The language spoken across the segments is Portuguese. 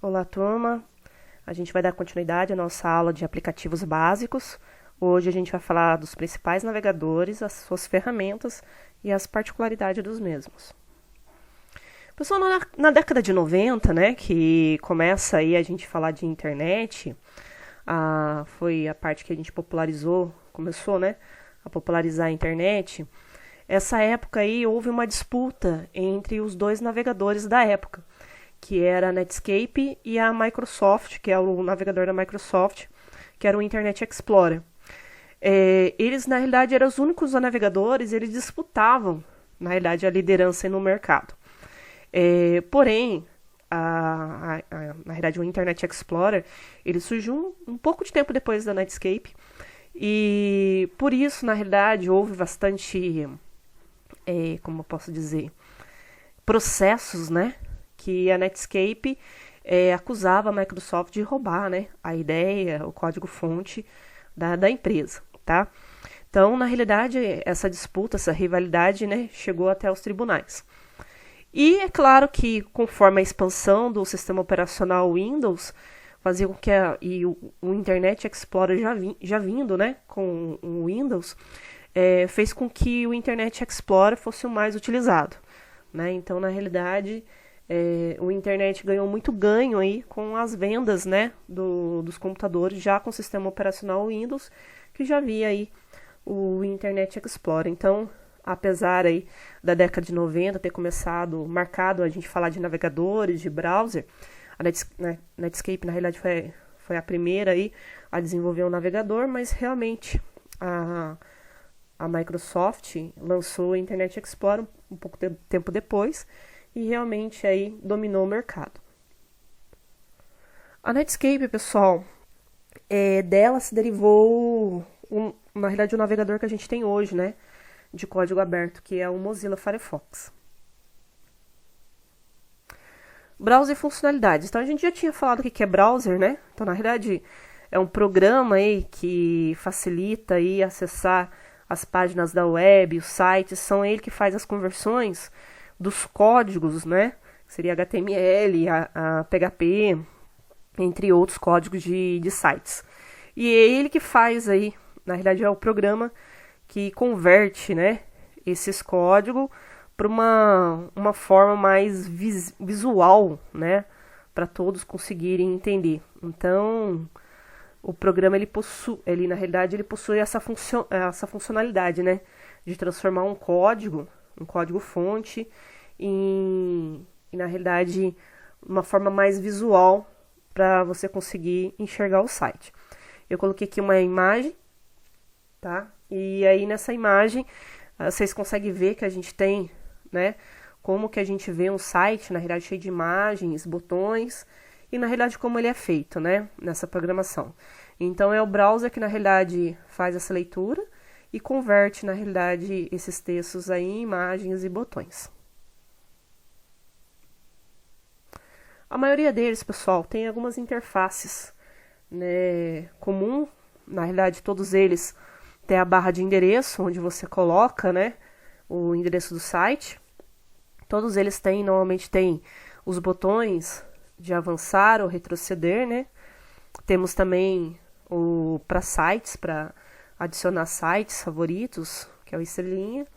Olá, turma. A gente vai dar continuidade à nossa aula de aplicativos básicos. Hoje a gente vai falar dos principais navegadores, as suas ferramentas e as particularidades dos mesmos. Pessoal, na década de 90, né, que começa aí a gente falar de internet, foi a parte que a gente começou, né, a popularizar a internet. Essa época aí houve uma disputa entre os dois navegadores da época, que era a Netscape e a Microsoft, que é o navegador da Microsoft, que era o Internet Explorer. Eles, na realidade, eram os únicos navegadores, eles disputavam, na realidade, a liderança no mercado. Porém, na realidade, o Internet Explorer, ele surgiu um pouco de tempo depois da Netscape, e por isso, na realidade, houve bastante, como eu posso dizer, processos, né, que a Netscape acusava a Microsoft de roubar, né, a ideia, o código-fonte da empresa, tá? Então, na realidade, essa disputa, essa rivalidade, né, chegou até os tribunais. E é claro que, conforme a expansão do sistema operacional Windows, fazia com que o Internet Explorer já vindo, né, com o Windows, fez com que o Internet Explorer fosse o mais utilizado, né? Então, na realidade, o Internet ganhou muito ganho aí com as vendas, né, dos computadores já com o sistema operacional Windows, que já via aí o Internet Explorer. Então, apesar aí da década de 90 ter marcado a gente falar de navegadores, de browser, a Netscape, na realidade, foi a primeira aí a desenvolver um navegador, mas realmente a Microsoft lançou o Internet Explorer um pouco tempo depois e realmente aí dominou o mercado. A Netscape, pessoal, dela se derivou, na realidade, o navegador que a gente tem hoje, né, de código aberto, que é o Mozilla Firefox. Browser e funcionalidades. Então, a gente já tinha falado o que é browser, né? Então, na realidade, é um programa aí que facilita aí acessar as páginas da web, os sites. São ele que faz as conversões dos códigos, né? Seria HTML, a PHP, entre outros códigos de sites. E é ele que faz aí, na realidade, é o programa que converte, né, esses códigos para uma forma mais visual, né, para todos conseguirem entender. Então, o programa na realidade ele possui essa funcionalidade, né, de transformar um código fonte em na realidade uma forma mais visual para você conseguir enxergar o site. Eu coloquei aqui uma imagem, tá? E aí nessa imagem vocês conseguem ver que a gente tem, né, como que a gente vê um site, na realidade cheio de imagens, botões, e na realidade como ele é feito, né, nessa programação. Então é o browser que na realidade faz essa leitura e converte na realidade esses textos aí em imagens e botões. A maioria deles, pessoal, tem algumas interfaces, né, comum, na realidade todos eles tem a barra de endereço, onde você coloca, né, o endereço do site. Todos eles normalmente têm os botões de avançar ou retroceder, né. Temos também para sites, para adicionar sites favoritos, que é o estrelinha.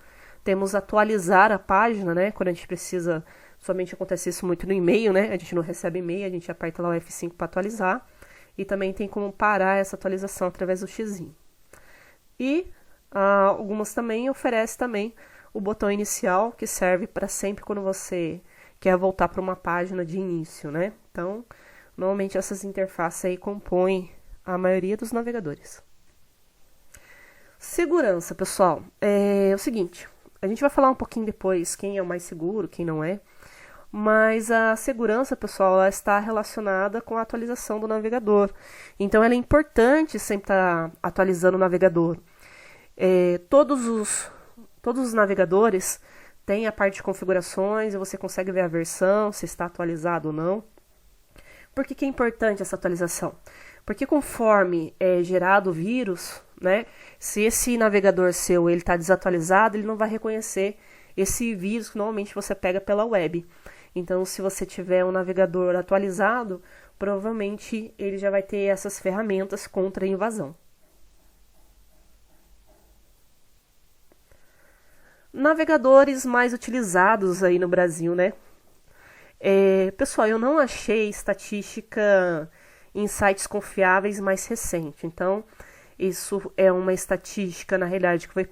Temos atualizar a página, né, quando a gente precisa, somente acontece isso muito no e-mail, né, a gente não recebe e-mail, a gente aperta lá o F5 para atualizar. E também tem como parar essa atualização através do X. E algumas também oferecem também o botão inicial, que serve para sempre quando você quer voltar para uma página de início, né? Então, normalmente essas interfaces aí compõem a maioria dos navegadores. Segurança, pessoal. É o seguinte, a gente vai falar um pouquinho depois quem é o mais seguro, quem não é. Mas a segurança, pessoal, ela está relacionada com a atualização do navegador. Então, ela é importante sempre estar atualizando o navegador. Todos os navegadores têm a parte de configurações e você consegue ver a versão, se está atualizado ou não. Por que é importante essa atualização? Porque conforme é gerado o vírus, né, se esse navegador seu está desatualizado, ele não vai reconhecer esse vírus que normalmente você pega pela web. Então, se você tiver um navegador atualizado, provavelmente ele já vai ter essas ferramentas contra a invasão. Navegadores mais utilizados aí no Brasil, né? Pessoal, eu não achei estatística em sites confiáveis mais recente. Então, isso é uma estatística, na realidade, que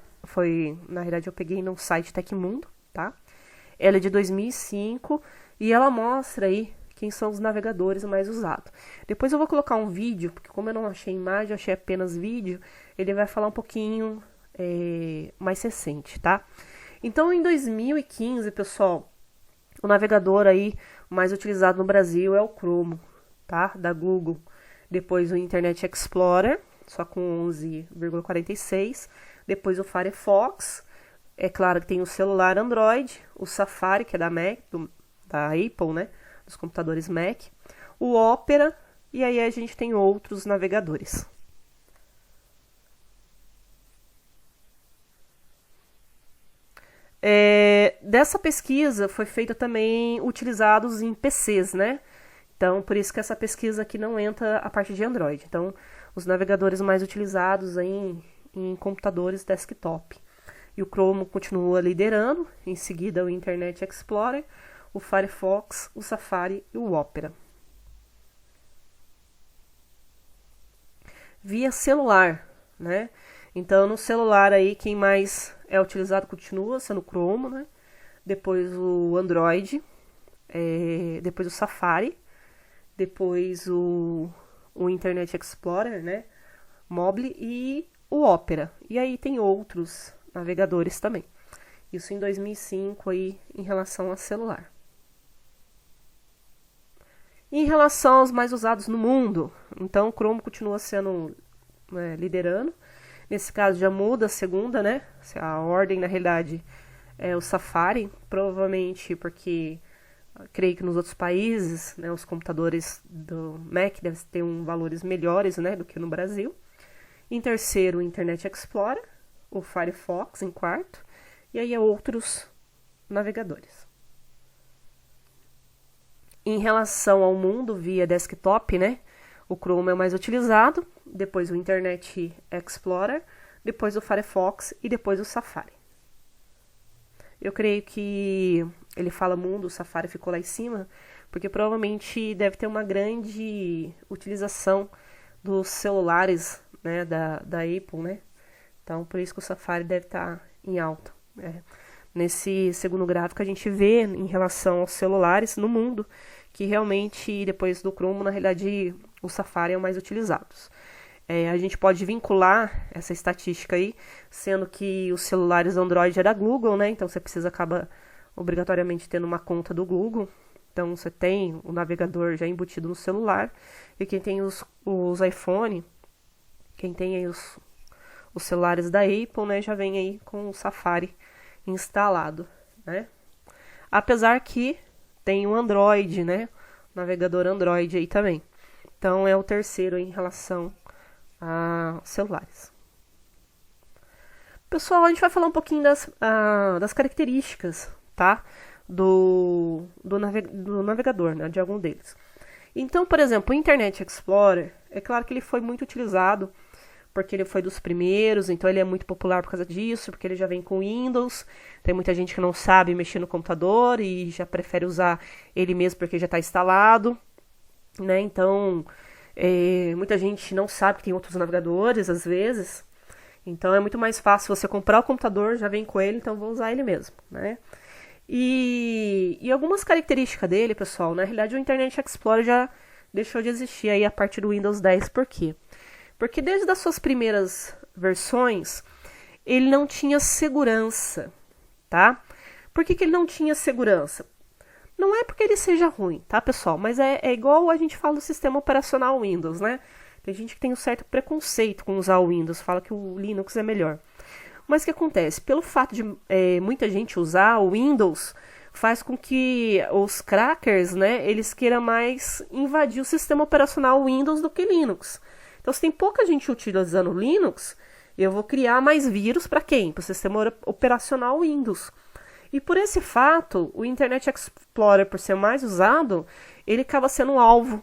na realidade, eu peguei num site Tecmundo, tá? Ela é de 2005 e ela mostra aí quem são os navegadores mais usados. Depois eu vou colocar um vídeo, porque como eu não achei imagem, eu achei apenas vídeo, ele vai falar um pouquinho mais recente, tá? Então, em 2015, pessoal, o navegador aí mais utilizado no Brasil é o Chrome, tá? Da Google. Depois o Internet Explorer, só com 11,46. Depois o Firefox. É claro que tem o celular Android. O Safari, que é da Mac, da Apple, né? Dos computadores Mac. O Opera. E aí a gente tem outros navegadores. Dessa pesquisa foi feita também utilizados em PCs, né? Então, por isso que essa pesquisa aqui não entra a parte de Android. Então, os navegadores mais utilizados em computadores desktop. E o Chrome continua liderando, em seguida o Internet Explorer, o Firefox, o Safari e o Opera. Via celular, né? Então, no celular aí, quem mais é utilizado continua sendo o Chrome, né? Depois o Android, depois o Safari, depois o Internet Explorer, né? Mobile e o Opera. E aí tem outros navegadores também. Isso em 2005 aí, em relação a celular. Em relação aos mais usados no mundo, então o Chrome continua sendo liderando. Nesse caso já muda a segunda, né? A ordem, na realidade, é o Safari, provavelmente porque creio que nos outros países, né, os computadores do Mac devem ter valores melhores, né, do que no Brasil. Em terceiro, o Internet Explorer, o Firefox em quarto, e aí outros navegadores. Em relação ao mundo via desktop, né, o Chrome é o mais utilizado, depois o Internet Explorer, depois o Firefox e depois o Safari. Eu creio que ele fala mundo, o Safari ficou lá em cima, porque provavelmente deve ter uma grande utilização dos celulares, né, da Apple, né? Então, por isso que o Safari deve estar em alta. Nesse segundo gráfico, a gente vê, em relação aos celulares no mundo, que realmente, depois do Chrome, na realidade, o Safari é o mais utilizado. A gente pode vincular essa estatística aí, sendo que os celulares Android é da Google, né? Então, você acaba obrigatoriamente tendo uma conta do Google. Então, você tem o navegador já embutido no celular. E quem tem os iPhone, quem tem aí os celulares da Apple, né, já vem aí com o Safari instalado, né? Apesar que tem o Android, né? Navegador Android aí também. Então, é o terceiro em relação a celulares. Pessoal, a gente vai falar um pouquinho das características, tá? Do navegador, né? De algum deles. Então, por exemplo, o Internet Explorer, é claro que ele foi muito utilizado porque ele foi dos primeiros, então ele é muito popular por causa disso, porque ele já vem com Windows. Tem muita gente que não sabe mexer no computador e já prefere usar ele mesmo porque já está instalado, né? Então, muita gente não sabe que tem outros navegadores, às vezes. Então, é muito mais fácil você comprar o computador, já vem com ele, então vou usar ele mesmo, né? E algumas características dele, pessoal, na realidade o Internet Explorer já deixou de existir aí a partir do Windows 10, por quê? Porque desde as suas primeiras versões, ele não tinha segurança, tá? Por que ele não tinha segurança? Não é porque ele seja ruim, tá, pessoal? Mas é igual a gente fala do sistema operacional Windows, né? Tem gente que tem um certo preconceito com usar o Windows, fala que o Linux é melhor. Mas o que acontece? Pelo fato de muita gente usar o Windows, faz com que os crackers, né, eles queiram mais invadir o sistema operacional Windows do que Linux. Então, se tem pouca gente utilizando Linux, eu vou criar mais vírus para quem? Para o sistema operacional Windows. E por esse fato, o Internet Explorer, por ser mais usado, ele acaba sendo um alvo,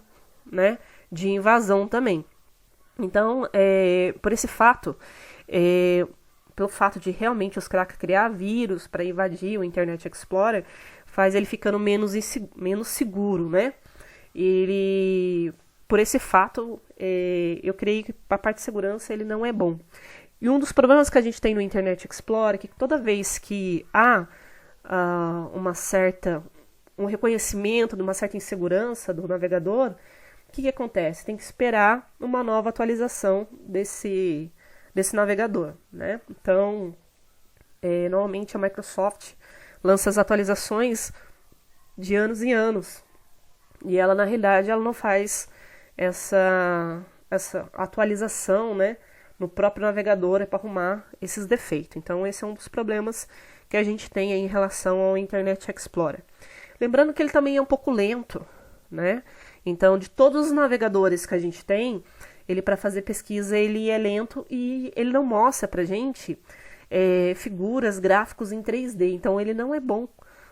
né, de invasão também. Então, por esse fato, pelo fato de realmente os crackers criar vírus para invadir o Internet Explorer, faz ele ficando menos seguro, né? Ele, por esse fato, eu creio que para a parte de segurança ele não é bom. E um dos problemas que a gente tem no Internet Explorer é que toda vez que há um reconhecimento de uma certa insegurança do navegador, o que acontece? Tem que esperar uma nova atualização desse navegador, né? Então, normalmente a Microsoft lança as atualizações de anos em anos. E ela, na realidade, ela não faz essa atualização, né, no próprio navegador para arrumar esses defeitos. Então, esse é um dos problemas que a gente tem aí em relação ao Internet Explorer. Lembrando que ele também é um pouco lento, né? Então, de todos os navegadores que a gente tem, ele para fazer pesquisa ele é lento e ele não mostra pra gente figuras, gráficos em 3D. Então, ele não é bom,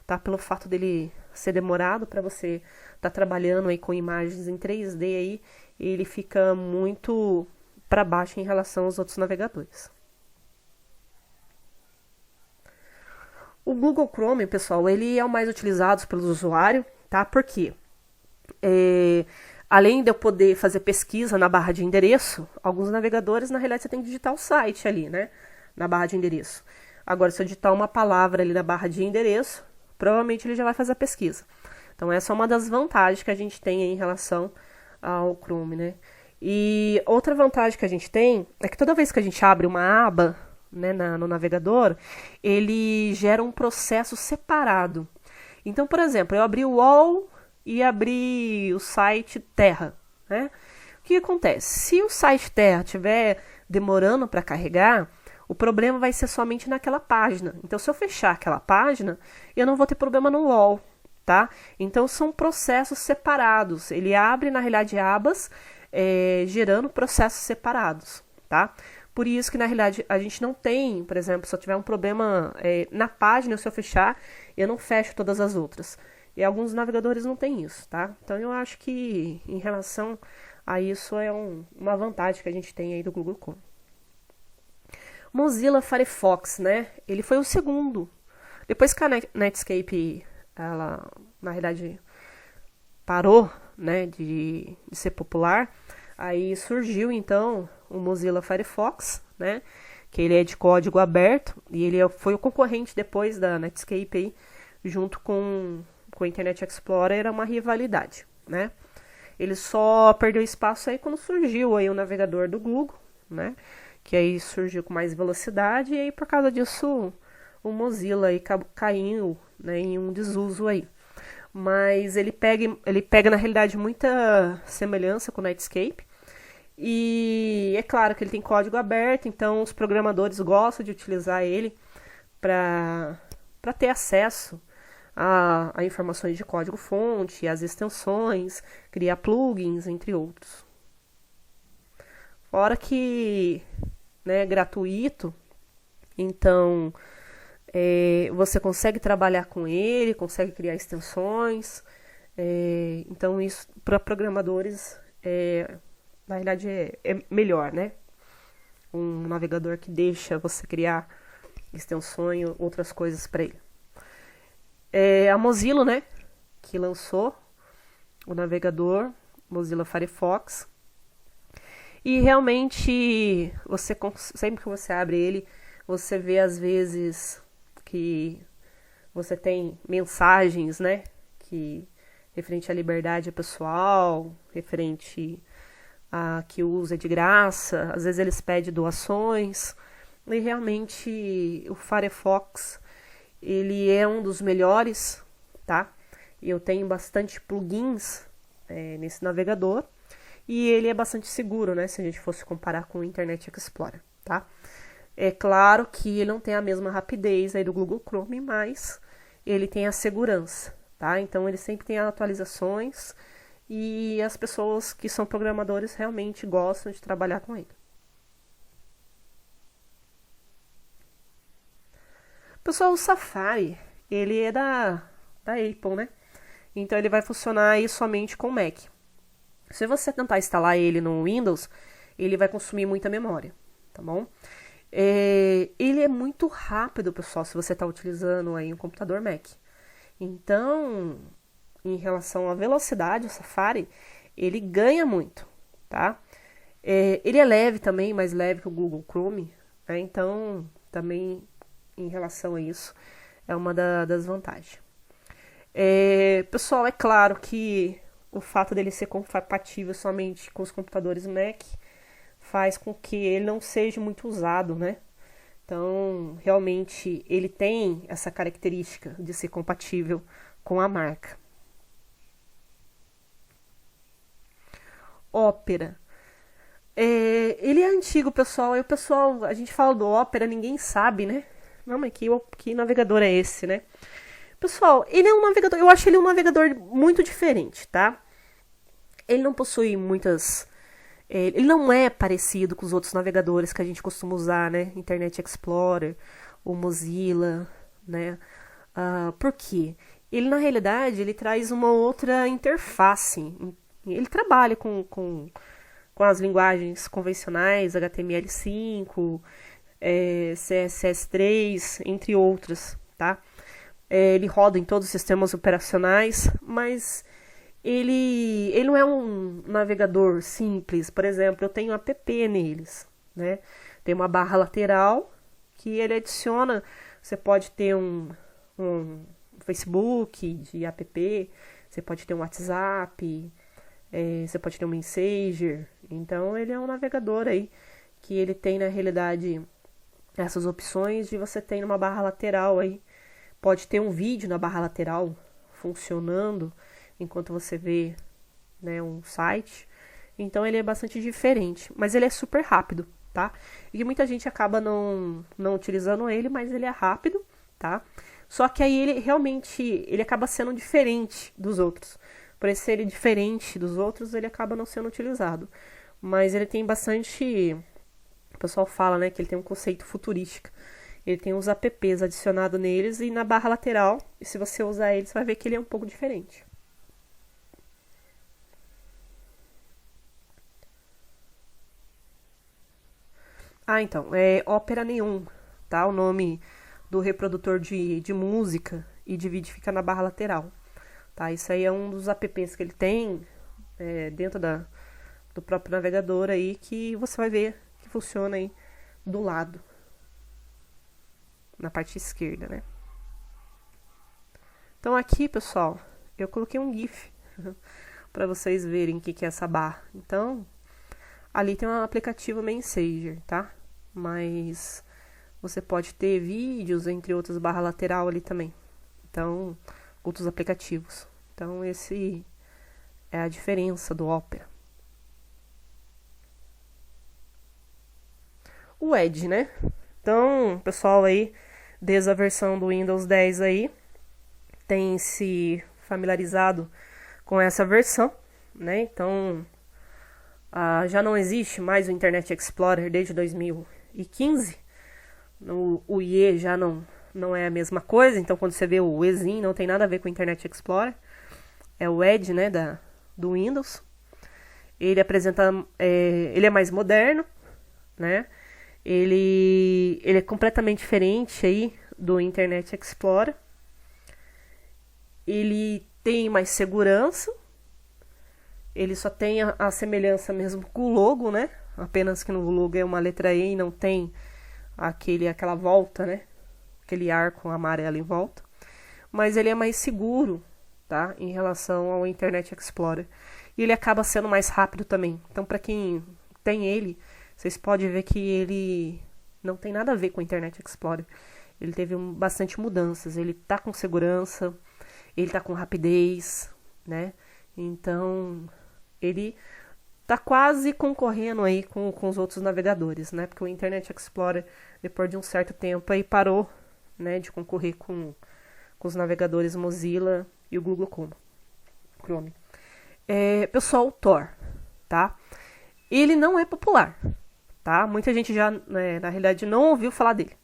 tá? Pelo fato dele ser demorado para você estar trabalhando aí com imagens em 3D aí, ele fica muito para baixo em relação aos outros navegadores. O Google Chrome, pessoal, ele é o mais utilizado pelos usuários, tá? Por quê? Além de eu poder fazer pesquisa na barra de endereço, alguns navegadores, na realidade, você tem que digitar o site ali, né? Na barra de endereço. Agora, se eu digitar uma palavra ali na barra de endereço, provavelmente ele já vai fazer a pesquisa. Então, essa é uma das vantagens que a gente tem aí em relação ao Chrome, né? E outra vantagem que a gente tem é que toda vez que a gente abre uma aba, né, no navegador, ele gera um processo separado. Então, por exemplo, eu abri o UOL e abri o site Terra, né? O que acontece? Se o site Terra estiver demorando para carregar, o problema vai ser somente naquela página. Então, se eu fechar aquela página, eu não vou ter problema no UOL, tá? Então, são processos separados. Ele abre, na realidade, abas, gerando processos separados, tá? Por isso que, na realidade, a gente não tem, por exemplo, se eu tiver um problema na página, se eu fechar, eu não fecho todas as outras. E alguns navegadores não têm isso, tá? Então, eu acho que, em relação a isso, é uma vantagem que a gente tem aí do Google Chrome. Mozilla Firefox, né? Ele foi o segundo. Depois que a Netscape, ela, na realidade, parou, né, de ser popular, aí surgiu, então, o Mozilla Firefox, né? Que ele é de código aberto e ele foi o concorrente depois da Netscape aí, junto com o Internet Explorer, era uma rivalidade, né? Ele só perdeu espaço aí quando surgiu aí o navegador do Google, né? Que aí surgiu com mais velocidade e aí por causa disso o Mozilla aí caiu, né, em um desuso aí. Mas ele pega na realidade muita semelhança com o Netscape. E é claro que ele tem código aberto, então os programadores gostam de utilizar ele para ter acesso a informações de código-fonte, as extensões, criar plugins, entre outros. Fora que, né, é gratuito, então você consegue trabalhar com ele, consegue criar extensões. Então isso para programadores na verdade é melhor, né? Um navegador que deixa você criar extensões, outras coisas para ele. A Mozilla, né, que lançou o navegador Mozilla Firefox. E realmente, sempre que você abre ele, você vê às vezes que você tem mensagens, né, que referente à liberdade pessoal, referente a que o uso é de graça, às vezes eles pedem doações. E realmente o Firefox, ele é um dos melhores, tá? Eu tenho bastante plugins nesse navegador. E ele é bastante seguro, né? Se a gente fosse comparar com o Internet Explorer, tá? É claro que ele não tem a mesma rapidez aí do Google Chrome, mas ele tem a segurança, tá? Então ele sempre tem atualizações e as pessoas que são programadores realmente gostam de trabalhar com ele. Pessoal, o Safari, ele é da Apple, né? Então ele vai funcionar aí somente com Mac. Se você tentar instalar ele no Windows, ele vai consumir muita memória, tá bom? Ele é muito rápido, pessoal, se você está utilizando aí um computador Mac. Então, em relação à velocidade, o Safari, ele ganha muito, tá? Ele é leve também, mais leve que o Google Chrome, né? Então, também em relação a isso, é uma das vantagens. Pessoal, é claro que o fato dele ser compatível somente com os computadores Mac faz com que ele não seja muito usado, né? Então, realmente, ele tem essa característica de ser compatível com a marca. Opera. Ele é antigo, pessoal. E o pessoal, a gente fala do Opera, ninguém sabe, né? Não, mas que navegador é esse, né? Pessoal, ele é um navegador, eu acho ele um navegador muito diferente, tá? Ele não possui muitas... Ele não é parecido com os outros navegadores que a gente costuma usar, né? Internet Explorer, o Mozilla, né? Por quê? Ele, na realidade, ele traz uma outra interface. Ele trabalha com as linguagens convencionais, HTML5, CSS3, entre outras, tá? Ele roda em todos os sistemas operacionais, mas ele não é um navegador simples. Por exemplo, eu tenho app neles, né? Tem uma barra lateral que ele adiciona. Você pode ter um Facebook de app, você pode ter um WhatsApp, você pode ter um Messenger. Então ele é um navegador aí que ele tem, na realidade, essas opções de você ter numa barra lateral aí. Pode ter um vídeo na barra lateral funcionando enquanto você vê, né, um site. Então ele é bastante diferente, mas ele é super rápido, tá? E muita gente acaba não utilizando ele, mas ele é rápido, tá? Só que aí ele realmente ele acaba sendo diferente dos outros. Por ser ele diferente dos outros, ele acaba não sendo utilizado. Mas ele tem bastante... O pessoal fala, né, que ele tem um conceito futurístico. Ele tem os apps adicionados neles e na barra lateral. E se você usar ele, você vai ver que ele é um pouco diferente. Então, é Opera Neon, tá? O nome do reprodutor de música e de vídeo fica na barra lateral, tá? Isso aí é um dos apps que ele tem dentro do próprio navegador aí, que você vai ver que funciona aí do lado, na parte esquerda, né? Então aqui, pessoal, eu coloquei um GIF para vocês verem o que é essa barra. Então, ali tem um aplicativo Messenger, tá? Mas você pode ter vídeos, entre outros, barra lateral ali também. Então, outros aplicativos. Então, esse é a diferença do Opera. O Edge, né? Então, pessoal aí, desde a versão do Windows 10 aí, tem se familiarizado com essa versão, né? Então, já não existe mais o Internet Explorer desde 2015. O IE já não é a mesma coisa. Então, quando você vê o Exim, não tem nada a ver com o Internet Explorer. É o Edge, né, do Windows. Ele apresenta... ele é mais moderno, né? Ele é completamente diferente aí do Internet Explorer. Ele tem mais segurança. Ele só tem a semelhança mesmo com o logo, né? Apenas que no logo é uma letra E e não tem aquela volta, né? Aquele arco amarelo em volta. Mas ele é mais seguro, tá? Em relação ao Internet Explorer. E ele acaba sendo mais rápido também. Então, para quem tem ele, vocês podem ver que ele não tem nada a ver com o Internet Explorer. Ele teve bastante mudanças. Ele tá com segurança, ele tá com rapidez, né? Então, ele tá quase concorrendo aí com os outros navegadores, né? Porque o Internet Explorer, depois de um certo tempo, aí parou, né, de concorrer com os navegadores Mozilla e o Google Chrome. Pessoal, o Tor, tá? Ele não é popular, tá? Muita gente já, na realidade, não ouviu falar dele.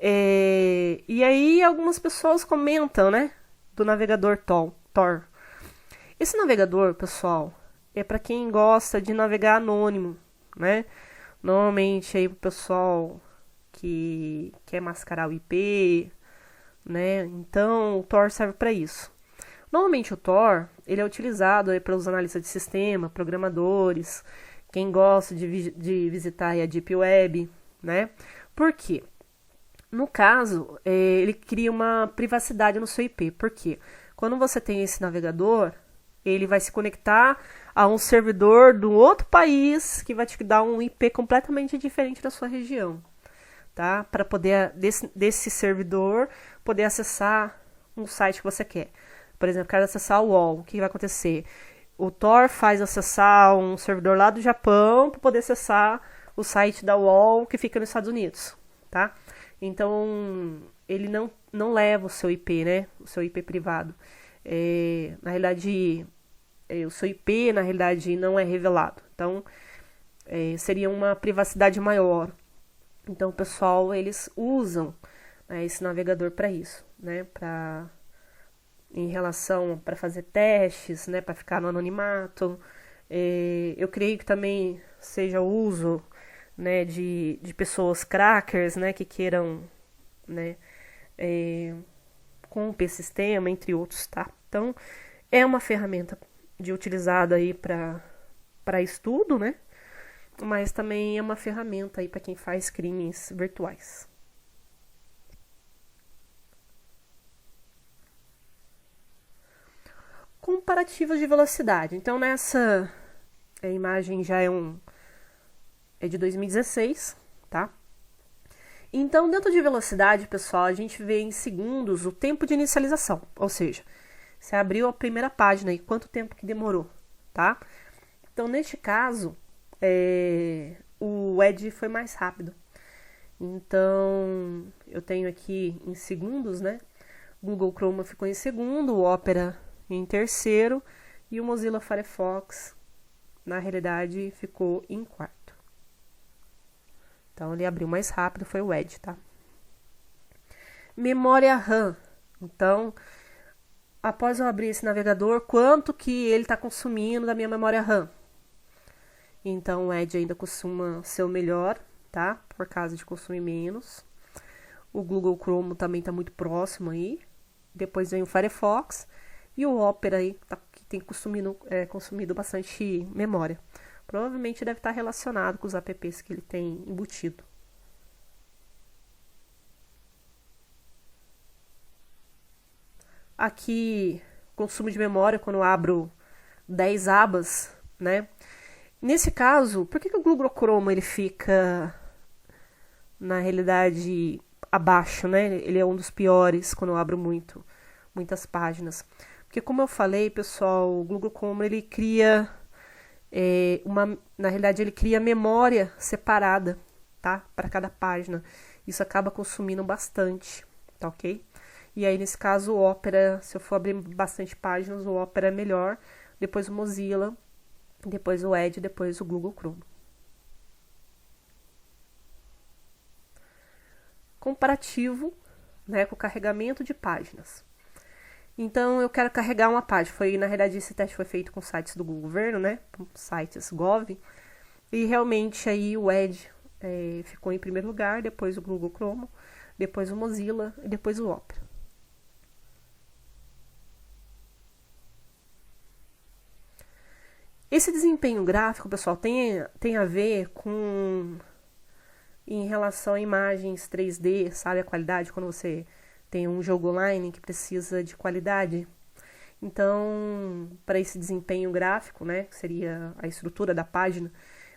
E aí algumas pessoas comentam, né, do navegador Tor. Esse navegador, pessoal, é para quem gosta de navegar anônimo, né? Normalmente aí o pessoal que quer mascarar o IP, né? Então o Tor serve para isso. Normalmente o Tor ele é utilizado aí pelos analistas de sistema, programadores, quem gosta de visitar a Deep Web, né? Por quê? No caso, ele cria uma privacidade no seu IP. Por quê? Quando você tem esse navegador, ele vai se conectar a um servidor do outro país que vai te dar um IP completamente diferente da sua região, tá? Para poder desse servidor poder acessar um site que você quer. Por exemplo, quero acessar o UOL. O que vai acontecer? O Tor faz acessar um servidor lá do Japão para poder acessar o site da UOL que fica nos Estados Unidos, tá? Então, ele não leva o seu IP, né? O seu IP privado. Na realidade, o seu IP, na realidade, não é revelado. Então, seria uma privacidade maior. Então, o pessoal, eles usam esse navegador para isso, né? Em relação para fazer testes, né? Para ficar no anonimato. Eu creio que também seja o uso, né, de pessoas crackers, né, que queiram, né, corromper sistema, entre outros, tá? Então, é uma ferramenta utilizada aí para estudo, né? Mas também é uma ferramenta aí para quem faz crimes virtuais. Comparativos de velocidade. Então, nessa imagem já é de 2016, tá? Então, dentro de velocidade, pessoal, a gente vê em segundos o tempo de inicialização. Ou seja, você abriu a primeira página e quanto tempo que demorou, tá? Então, neste caso, o Edge foi mais rápido. Então, eu tenho aqui em segundos, né? Google Chrome ficou em segundo, o Opera em terceiro e o Mozilla Firefox, na realidade, ficou em quarto. Então, ele abriu mais rápido, foi o Edge, tá? Memória RAM. Então, após eu abrir esse navegador, quanto que ele está consumindo da minha memória RAM? Então, o Edge ainda costuma ser o melhor, tá? Por causa de consumir menos. O Google Chrome também está muito próximo aí. Depois vem o Firefox. E o Opera aí, que tem consumido bastante memória. Provavelmente deve estar relacionado com os apps que ele tem embutido. Aqui, consumo de memória, quando eu abro 10 abas, né? Nesse caso, por que o Google Chrome ele fica, na realidade, abaixo, né? Ele é um dos piores quando eu abro muitas páginas. Porque, como eu falei, pessoal, o Google Chrome ele cria na realidade, ele cria memória separada, tá? Para cada página. Isso acaba consumindo bastante, tá ok? E aí, nesse caso, o Opera, se eu for abrir bastante páginas, o Opera é melhor. Depois o Mozilla, depois o Edge, depois o Google Chrome. Comparativo, né, com o carregamento de páginas. Então, eu quero carregar uma página. Na realidade, esse teste foi feito com sites do governo, né? Sites Gov. E realmente aí o Edge ficou em primeiro lugar, depois o Google Chrome, depois o Mozilla e depois o Opera. Esse desempenho gráfico, pessoal, tem a ver com em relação a imagens 3D, sabe? A qualidade, quando você tem um jogo online que precisa de qualidade. Então, para esse desempenho gráfico, né, que seria a estrutura da página,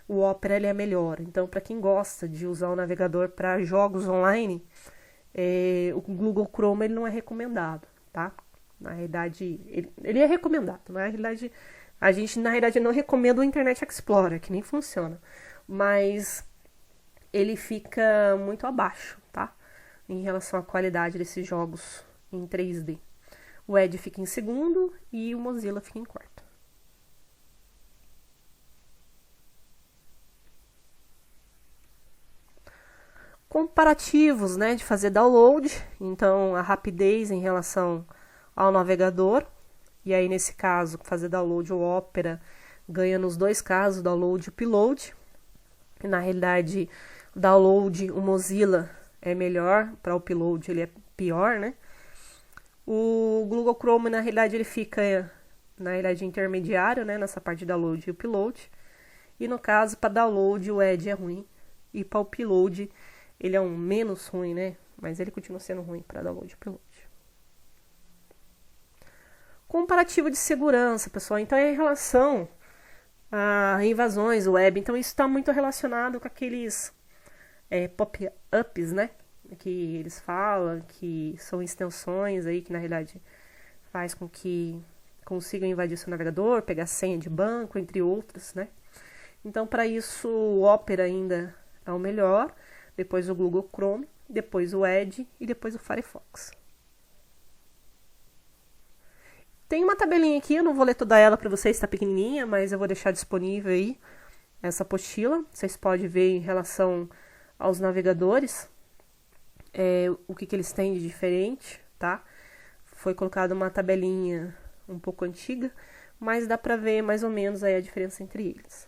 o Opera ele é melhor. Então, para quem gosta de usar o navegador para jogos online, o Google Chrome ele não é recomendado, tá? Na realidade, ele é recomendado. Na realidade, a gente, na realidade, não recomenda o Internet Explorer, que nem funciona. Mas ele fica muito abaixo, tá? Em relação à qualidade desses jogos em 3D. O Edge fica em segundo e o Mozilla fica em quarto. Comparativos, né, de fazer download, então a rapidez em relação ao navegador, e aí nesse caso, fazer download o Opera ganha nos dois casos, download e upload. Na realidade, download, o Mozilla é melhor, para o upload ele é pior, né? O Google Chrome, na realidade, ele fica, na realidade, intermediário, né, nessa parte de download e upload. E no caso, para download, o Edge é ruim, e para o upload, ele é um menos ruim, né? Mas ele continua sendo ruim para download e upload. Comparativo de segurança, pessoal. Então, é em relação a invasões web. Então, isso está muito relacionado com aqueles pop-ups, né? Que eles falam, que são extensões aí, que na realidade faz com que consigam invadir seu navegador, pegar senha de banco, entre outros, né? Então, para isso, o Opera ainda é o melhor, depois o Google Chrome, depois o Edge e depois o Firefox. Tem uma tabelinha aqui, eu não vou ler toda ela para vocês, está pequenininha, mas eu vou deixar disponível aí essa apostila. Vocês podem ver em relação aos navegadores, o que eles têm de diferente, tá? Foi colocada uma tabelinha um pouco antiga, mas dá para ver mais ou menos aí a diferença entre eles.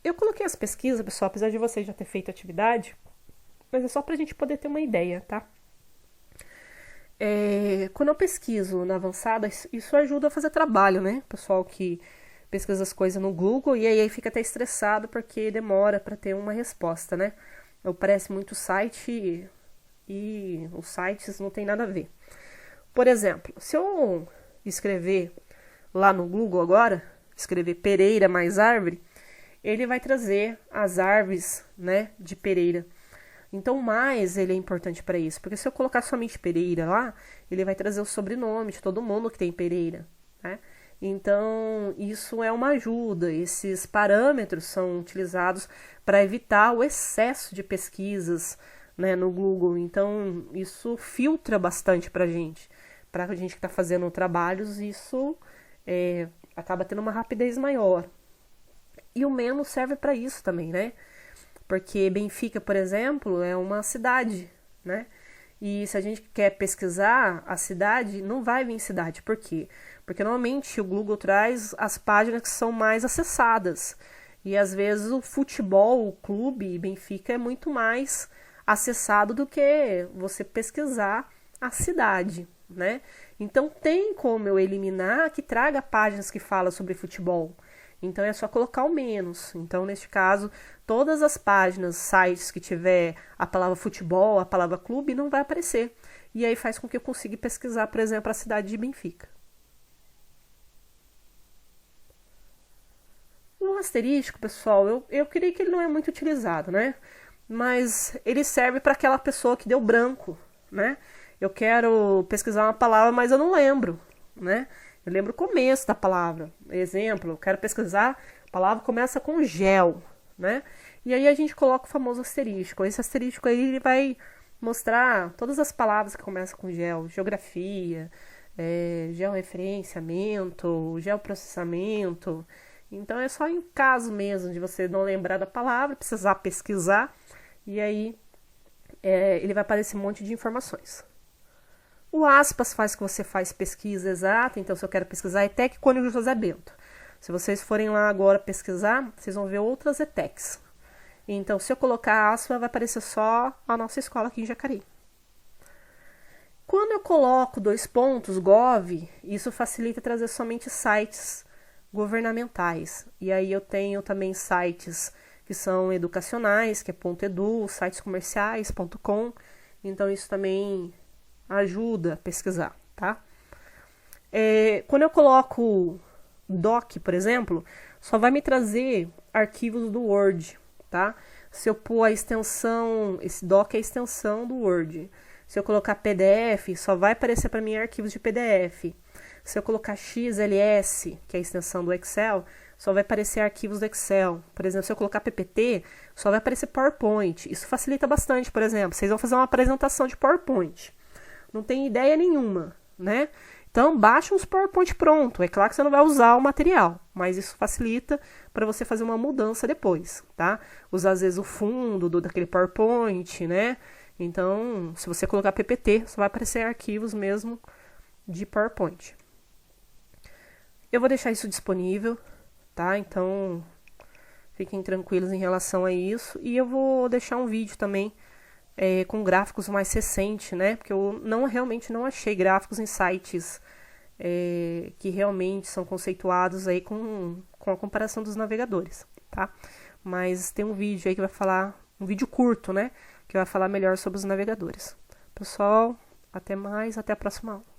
Eu coloquei as pesquisas, pessoal, apesar de vocês já ter feito atividade, mas é só para a gente poder ter uma ideia, tá? Quando eu pesquiso na avançada, isso ajuda a fazer trabalho, né? Pessoal que pesquisa as coisas no Google e aí fica até estressado porque demora para ter uma resposta, né? Parece muito site e os sites não tem nada a ver. Por exemplo, se eu escrever lá no Google agora, escrever Pereira mais árvore, ele vai trazer as árvores, né, de Pereira. Então, mais ele é importante para isso, porque se eu colocar somente Pereira lá, ele vai trazer o sobrenome de todo mundo que tem Pereira, né? Então, isso é uma ajuda. Esses parâmetros são utilizados para evitar o excesso de pesquisas, né, no Google. Então, isso filtra bastante para a gente que está fazendo trabalhos, isso acaba tendo uma rapidez maior. E o menos serve para isso também, né? Porque Benfica, por exemplo, é uma cidade, né? E se a gente quer pesquisar a cidade, não vai vir cidade. Por quê? Porque normalmente o Google traz as páginas que são mais acessadas. E às vezes o futebol, o clube Benfica é muito mais acessado do que você pesquisar a cidade, né? Então tem como eu eliminar que traga páginas que falam sobre futebol. Então é só colocar o menos. Então, neste caso, todas as páginas, sites que tiver a palavra futebol, a palavra clube, não vai aparecer. E aí faz com que eu consiga pesquisar, por exemplo, a cidade de Benfica. O asterístico, pessoal, eu creio que ele não é muito utilizado, né? Mas ele serve para aquela pessoa que deu branco, né? Eu quero pesquisar uma palavra, mas eu não lembro, né? Eu lembro o começo da palavra. Exemplo, eu quero pesquisar, a palavra começa com gel, né? E aí a gente coloca o famoso asterístico. Esse asterístico aí ele vai mostrar todas as palavras que começam com gel. Geografia, georreferenciamento, geoprocessamento. Então é só em caso mesmo de você não lembrar da palavra, precisar pesquisar. E aí ele vai aparecer um monte de informações. O aspas faz que você faz pesquisa exata, então se eu quero pesquisar ETEC Cônigo José Bento. Se vocês forem lá agora pesquisar, vocês vão ver outras ETECs. Então, se eu colocar aspas, vai aparecer só a nossa escola aqui em Jacareí. Quando eu coloco 2 pontos, gov, isso facilita trazer somente sites governamentais. E aí eu tenho também sites que são educacionais, que é .edu, sites comerciais, .com. Então, isso também ajuda a pesquisar, tá? Quando eu coloco doc, por exemplo, só vai me trazer arquivos do Word, tá? Se eu pôr a extensão, esse doc é a extensão do Word. Se eu colocar PDF, só vai aparecer para mim arquivos de PDF. Se eu colocar XLS, que é a extensão do Excel, só vai aparecer arquivos do Excel. Por exemplo, se eu colocar PPT, só vai aparecer PowerPoint. Isso facilita bastante, por exemplo. Vocês vão fazer uma apresentação de PowerPoint. Não tem ideia nenhuma, né? Então, baixa uns PowerPoint pronto. É claro que você não vai usar o material, mas isso facilita para você fazer uma mudança depois, tá? Usar, às vezes, o fundo daquele PowerPoint, né? Então, se você colocar PPT, só vai aparecer arquivos mesmo de PowerPoint. Eu vou deixar isso disponível, tá? Então, fiquem tranquilos em relação a isso. E eu vou deixar um vídeo também com gráficos mais recentes, né? Porque eu realmente não achei gráficos em sites que realmente são conceituados aí com a comparação dos navegadores, tá? Mas tem um vídeo aí que vai falar, um vídeo curto, né? Que vai falar melhor sobre os navegadores. Pessoal, até mais, até a próxima aula.